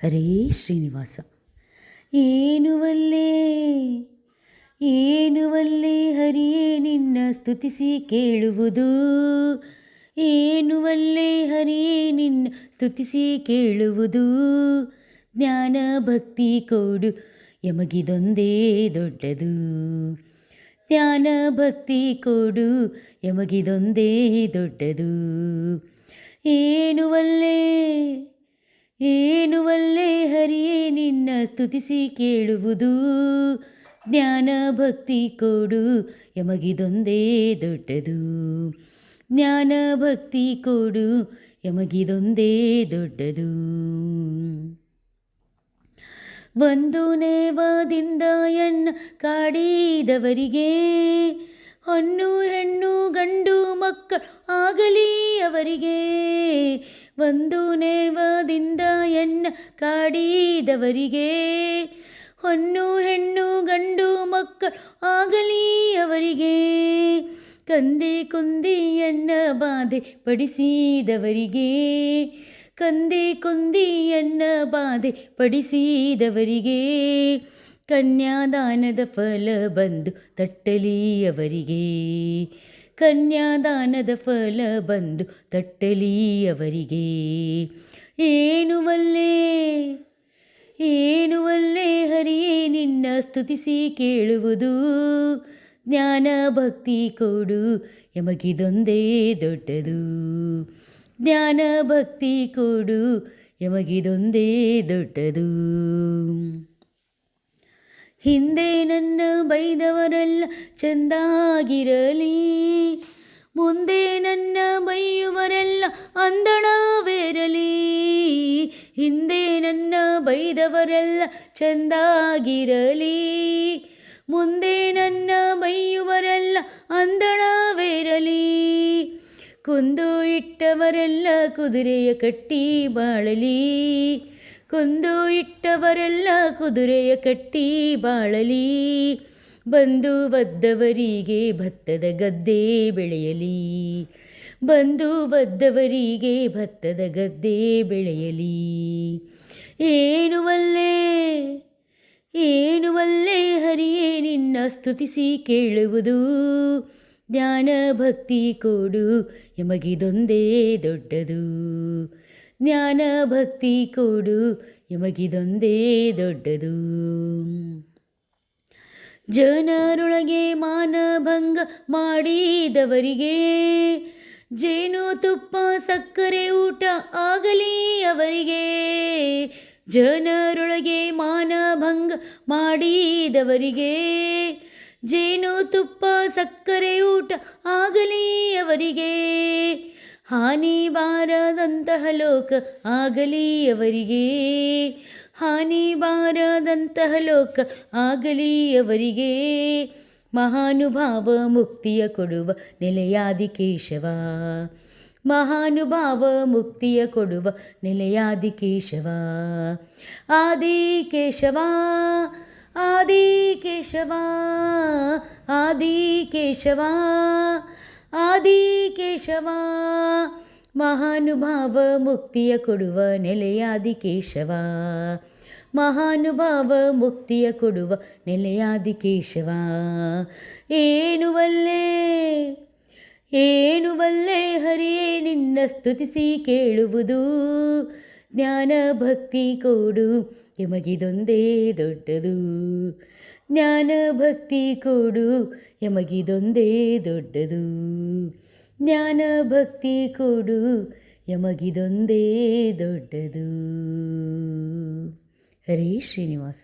ಹರೇ ಶ್ರೀನಿವಾಸ. ಏನುವಲ್ಲೇ ಏನುವಲ್ಲೇ ಹರಿಯೇ ನಿನ್ನ ಸ್ತುತಿಸಿ ಕೇಳುವುದು, ಏನುವಲ್ಲೇ ಹರಿಯೇ ನಿನ್ನ ಸ್ತುತಿಸಿ ಕೇಳುವುದು. ಜ್ಞಾನ ಭಕ್ತಿ ಕೊಡು ಯಮಗಿದೊಂದೇ ದೊಡ್ಡದು, ಜ್ಞಾನ ಭಕ್ತಿ ಕೊಡು ಯಮಗಿದೊಂದೇ ದೊಡ್ಡದು. ಏನುವಲ್ಲೇ ಏನುವಲ್ಲೇ ಹರಿಯೇ ನಿನ್ನ ಸ್ತುತಿಸಿ ಕೇಳುವುದು, ಜ್ಞಾನ ಭಕ್ತಿ ಕೊಡು ಯಮಗಿದೊಂದೇ ದೊಡ್ಡದು, ಜ್ಞಾನ ಭಕ್ತಿ ಕೊಡು ಯಮಗಿದೊಂದೇ ದೊಡ್ಡದು. ಒಂದು ನೇವದಿಂದ ಎನ್ನ ಕಾಡಿದವರಿಗೆ, ಹೊನ್ನು ಹೆಣ್ಣು ಗಂಡು ಮಕ್ಕಳು ಆಗಲಿ ಅವರಿಗೆ. ಒಂದು ನೇವದಿಂದ ಎನ್ನ ಕಾಡಿದವರಿಗೆ, ಹೊನ್ನು ಹೆಣ್ಣು ಗಂಡು ಮಕ್ಕಳು ಆಗಲಿ ಅವರಿಗೆ. ಕಂದೆ ಕೊಂದಿಯನ್ನ ಬಾಧೆ ಪಡಿಸಿದವರಿಗೆ, ಕಂದೆ ಕೊಂದಿಯನ್ನ ಬಾಧೆ ಪಡಿಸಿದವರಿಗೆ. ಕನ್ಯಾದಾನದ ಫಲ ಬಂದು ತಟ್ಟಲಿ ಅವರಿಗೆ, ಕನ್ಯಾದಾನದ ಫಲ ಬಂದು ತಟ್ಟಲಿ ಅವರಿಗೆ. ಏನುವಲ್ಲೇ ಏನುವಲ್ಲೇ ಹರಿಯೇ ನಿನ್ನ ಸ್ತುತಿಸಿ ಕೇಳುವುದು, ಜ್ಞಾನ ಭಕ್ತಿ ಕೊಡು ಯಮಗಿದೊಂದೇ ದೊಡ್ಡದು, ಜ್ಞಾನ ಭಕ್ತಿ ಕೊಡು ಯಮಗಿದೊಂದೇ ದೊಡ್ಡದು. ಹಿಂದೆ ನನ್ನ ಬೈದವರೆಲ್ಲ ಚೆಂದಾಗಿರಲಿ, ಮುಂದೆ ನನ್ನ ಬೈಯುವರೆಲ್ಲ ಅಂದಣವೇರಲಿ. ಹಿಂದೆ ನನ್ನ ಬೈದವರೆಲ್ಲ ಚೆಂದಾಗಿರಲಿ, ಮುಂದೆ ನನ್ನ ಬೈಯುವರೆಲ್ಲ ಅಂದಣವೇರಲಿ. ಕೊಂದು ಇಟ್ಟವರೆಲ್ಲ ಕುದುರೆಯ ಕಟ್ಟಿ ಬಾಳಲಿ, ಕೊಂದು ಇಟ್ಟವರೆಲ್ಲ ಕುದುರೆಯ ಕಟ್ಟಿ ಬಾಳಲಿ. ಬಂದು ಬದ್ದವರಿಗೆ ಭತ್ತದ ಗದ್ದೆ ಬೆಳೆಯಲಿ, ಬಂದು ಬದ್ದವರಿಗೆ ಭತ್ತದ ಗದ್ದೆ ಬೆಳೆಯಲಿ. ಏನುವಲ್ಲೇ ಏನುವಲ್ಲೇ ಹರಿಯೇ ನಿನ್ನ ಸ್ತುತಿಸಿ ಕೇಳುವುದು, ಜ್ಞಾನ ಭಕ್ತಿ ಕೊಡು ಯಮಗಿದೊಂದೇ ದೊಡ್ಡದು, ಜ್ಞಾನ ಭಕ್ತಿ ಕೊಡು ಯಮಗಿದೊಂದೇ ದೊಡ್ಡದು. ಜನರೊಳಗೆ ಮಾನಭಂಗ ಮಾಡಿದವರಿಗೆ, ಜೇನು ತುಪ್ಪ ಸಕ್ಕರೆ ಊಟ ಆಗಲಿ ಅವರಿಗೆ. ಜನರೊಳಗೆ ಮಾನಭಂಗ ಮಾಡಿದವರಿಗೆ, ಜೇನು ತುಪ್ಪ ಸಕ್ಕರೆ ಊಟ ಆಗಲಿ ಅವರಿಗೆ. ಹಾನಿ ಬಾರದಂತಹ ಲೋಕ ಆಗಲಿ ಅವರಿಗೆ, ಹಾನಿ ಬಾರದಂತಹ ಲೋಕ ಆಗಲಿ ಅವರಿಗೆ. ಮಹಾನುಭಾವ ಮುಕ್ತಿಯ ಕೊಡುವ ನೆಲೆಯಾದಿಕೇಶವ, ಮಹಾನುಭಾವ ಮುಕ್ತಿಯ ಕೊಡುವ ನೆಲೆಯಾದಿಕೇಶವ. ಆದಿಕೇಶವ ಆದಿಕೇಶವ ಆದಿಕೇಶವ ಆದಿಕೇಶವ. ಮಹಾನುಭಾವ ಮುಕ್ತಿಯ ಕೊಡುವ ನೆಲೆಯಾದಿಕೇಶವ, ಮಹಾನುಭಾವ ಮುಕ್ತಿಯ ಕೊಡುವ ನೆಲೆಯಾದಿಕೇಶವ. ಏನುವಲ್ಲೇ ಏನುವಲ್ಲೇ ಹರಿಯೇ ನಿನ್ನ ಸ್ತುತಿಸಿ ಕೇಳುವುದು, ಜ್ಞಾನ ಭಕ್ತಿ ಕೊಡು ಯಮಗಿದೊಂದೇ ದೊಡ್ಡದು, ಜ್ಞಾನ ಭಕ್ತಿ ಕೊಡು ಯಮಗಿದೊಂದೇ ದೊಡ್ಡದು, ಜ್ಞಾನ ಭಕ್ತಿ ಕೊಡು ಯಮಗಿದೊಂದೇ ದೊಡ್ಡದು. ಹರೇ ಶ್ರೀನಿವಾಸ.